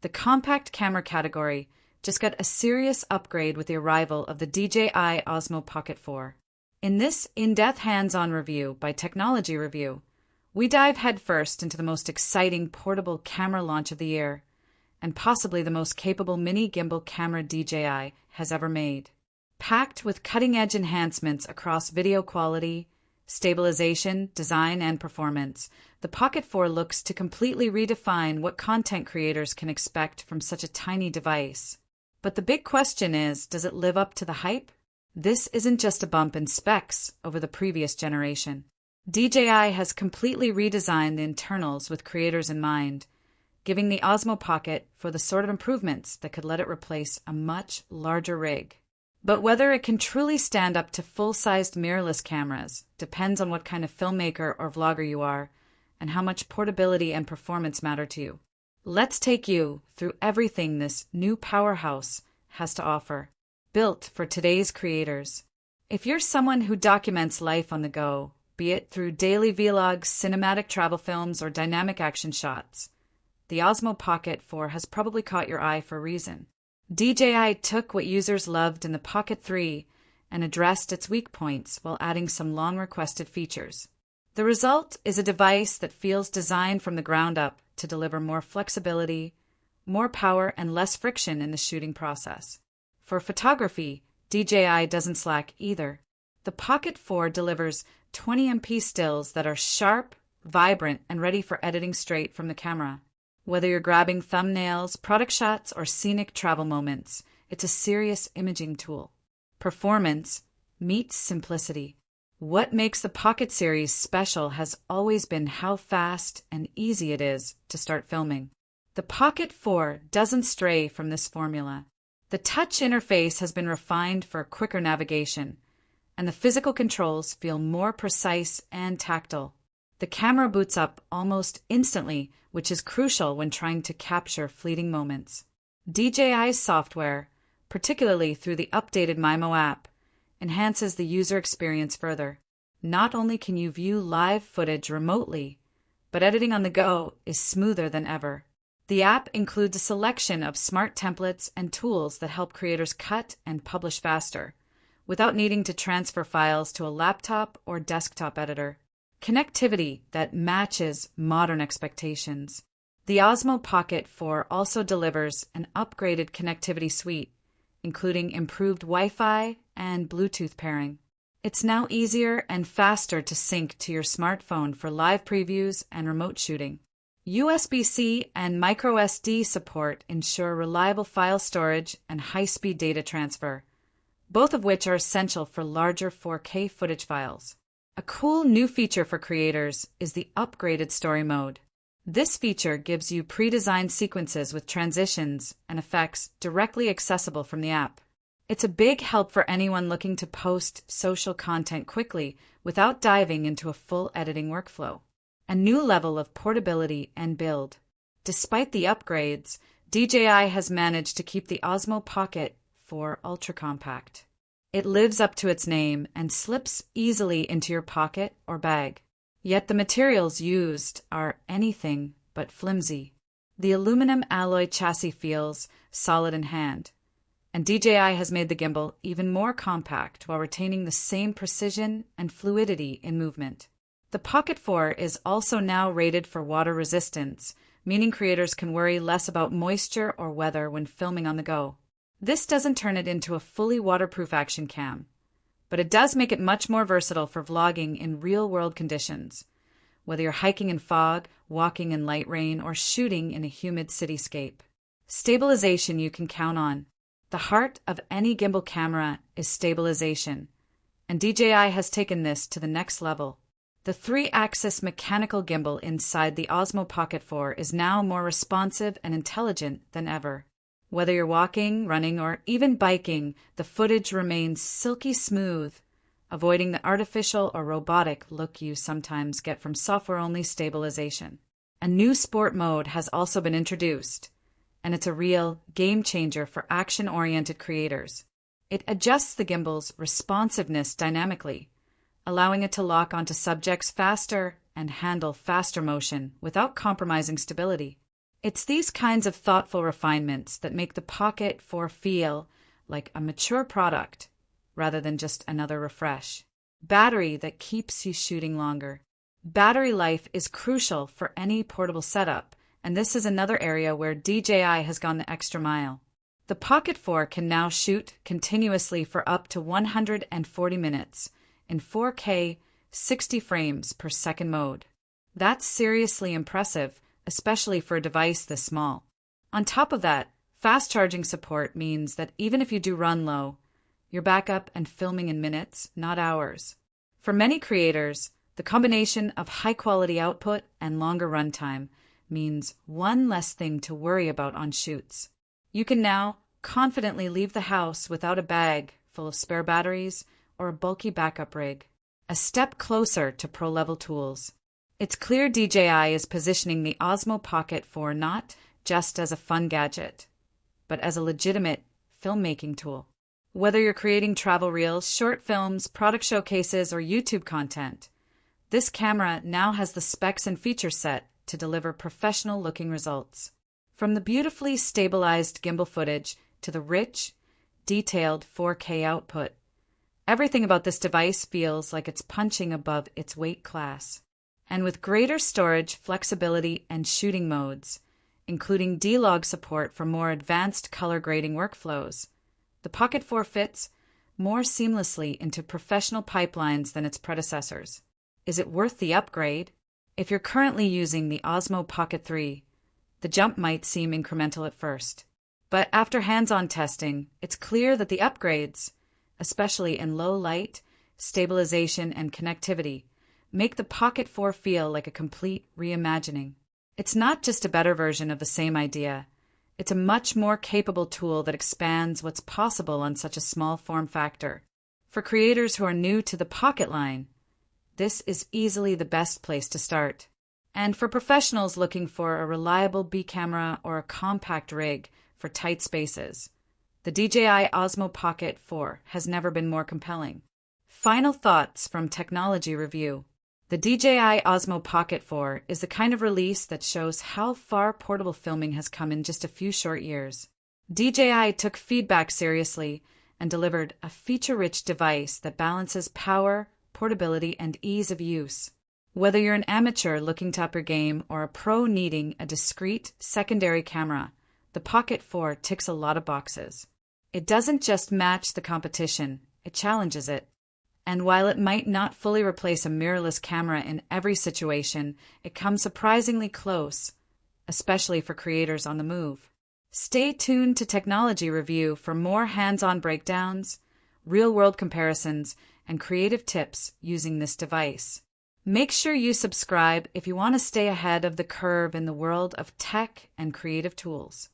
the compact camera category just got a serious upgrade with the arrival of the DJI OSMO Pocket 4. In this in-depth hands-on review by Technology Review, we dive headfirst into the most exciting portable camera launch of the year, and possibly the most capable mini gimbal camera DJI has ever made. Packed with cutting-edge enhancements across video quality, stabilization, design, and performance, the Pocket 4 looks to completely redefine what content creators can expect from such a tiny device. But the big question is, does it live up to the hype? This isn't just a bump in specs over the previous generation. DJI has completely redesigned the internals with creators in mind, giving the Osmo Pocket for the sort of improvements that could let it replace a much larger rig. But whether it can truly stand up to full-sized mirrorless cameras depends on what kind of filmmaker or vlogger you are and how much portability and performance matter to you. Let's take you through everything this new powerhouse has to offer, built for today's creators. If you're someone who documents life on the go, be it through daily vlogs, cinematic travel films, or dynamic action shots, the Osmo Pocket 4 has probably caught your eye for a reason. DJI took what users loved in the Pocket 3 and addressed its weak points while adding some long-requested features. The result is a device that feels designed from the ground up to deliver more flexibility, more power, and less friction in the shooting process. For photography, DJI doesn't slack either. The Pocket 4 delivers 20MP stills that are sharp, vibrant, and ready for editing straight from the camera. Whether you're grabbing thumbnails, product shots, or scenic travel moments, it's a serious imaging tool. Performance meets simplicity. What makes the Pocket series special has always been how fast and easy it is to start filming. The Pocket 4 doesn't stray from this formula. The touch interface has been refined for quicker navigation, and the physical controls feel more precise and tactile. The camera boots up almost instantly, which is crucial when trying to capture fleeting moments. DJI's software, particularly through the updated MIMO app, enhances the user experience further. Not only can you view live footage remotely, but editing on the go is smoother than ever. The app includes a selection of smart templates and tools that help creators cut and publish faster, without needing to transfer files to a laptop or desktop editor. Connectivity that matches modern expectations. The Osmo Pocket 4 also delivers an upgraded connectivity suite, including improved Wi-Fi and Bluetooth pairing. It's now easier and faster to sync to your smartphone for live previews and remote shooting. USB-C and microSD support ensure reliable file storage and high-speed data transfer, both of which are essential for larger 4K footage files. A cool new feature for creators is the upgraded story mode. This feature gives you pre-designed sequences with transitions and effects directly accessible from the app. It's a big help for anyone looking to post social content quickly without diving into a full editing workflow. A new level of portability and build. Despite the upgrades, DJI has managed to keep the Osmo Pocket 4 ultra compact. It lives up to its name and slips easily into your pocket or bag. Yet the materials used are anything but flimsy. The aluminum alloy chassis feels solid in hand, and DJI has made the gimbal even more compact while retaining the same precision and fluidity in movement. The Pocket 4 is also now rated for water resistance, meaning creators can worry less about moisture or weather when filming on the go. This doesn't turn it into a fully waterproof action cam, but it does make it much more versatile for vlogging in real-world conditions, whether you're hiking in fog, walking in light rain, or shooting in a humid cityscape. Stabilization you can count on. The heart of any gimbal camera is stabilization, and DJI has taken this to the next level. The 3-axis mechanical gimbal inside the Osmo Pocket 4 is now more responsive and intelligent than ever. Whether you're walking, running, or even biking, the footage remains silky smooth, avoiding the artificial or robotic look you sometimes get from software-only stabilization. A new sport mode has also been introduced, and it's a real game changer for action-oriented creators. It adjusts the gimbal's responsiveness dynamically, allowing it to lock onto subjects faster and handle faster motion without compromising stability. It's these kinds of thoughtful refinements that make the Pocket 4 feel like a mature product rather than just another refresh. Battery that keeps you shooting longer. Battery life is crucial for any portable setup, and this is another area where DJI has gone the extra mile. The Pocket 4 can now shoot continuously for up to 140 minutes in 4K 60 frames per second mode. That's seriously impressive, especially for a device this small. On top of that, fast charging support means that even if you do run low, you're back up and filming in minutes, not hours. For many creators, the combination of high-quality output and longer runtime means one less thing to worry about on shoots. You can now confidently leave the house without a bag full of spare batteries or a bulky backup rig, a step closer to pro-level tools. It's clear DJI is positioning the Osmo Pocket 4 not just as a fun gadget, but as a legitimate filmmaking tool. Whether you're creating travel reels, short films, product showcases, or YouTube content, this camera now has the specs and feature set to deliver professional-looking results. From the beautifully stabilized gimbal footage to the rich, detailed 4K output, everything about this device feels like it's punching above its weight class. And with greater storage, flexibility, and shooting modes, including D-Log support for more advanced color grading workflows, the Pocket 4 fits more seamlessly into professional pipelines than its predecessors. Is it worth the upgrade? If you're currently using the Osmo Pocket 3, the jump might seem incremental at first. But after hands-on testing, it's clear that the upgrades, especially in low light, stabilization, and connectivity, make the Pocket 4 feel like a complete reimagining. It's not just a better version of the same idea. It's a much more capable tool that expands what's possible on such a small form factor. For creators who are new to the Pocket line, this is easily the best place to start. And for professionals looking for a reliable B camera or a compact rig for tight spaces, the DJI Osmo Pocket 4 has never been more compelling. Final thoughts from Technology Review. The DJI Osmo Pocket 4 is the kind of release that shows how far portable filming has come in just a few short years. DJI took feedback seriously and delivered a feature-rich device that balances power, portability, and ease of use. Whether you're an amateur looking to up your game or a pro needing a discreet secondary camera, the Pocket 4 ticks a lot of boxes. It doesn't just match the competition, it challenges it. And while it might not fully replace a mirrorless camera in every situation, it comes surprisingly close, especially for creators on the move. Stay tuned to Technology Review for more hands-on breakdowns, real-world comparisons, and creative tips using this device. Make sure you subscribe if you want to stay ahead of the curve in the world of tech and creative tools.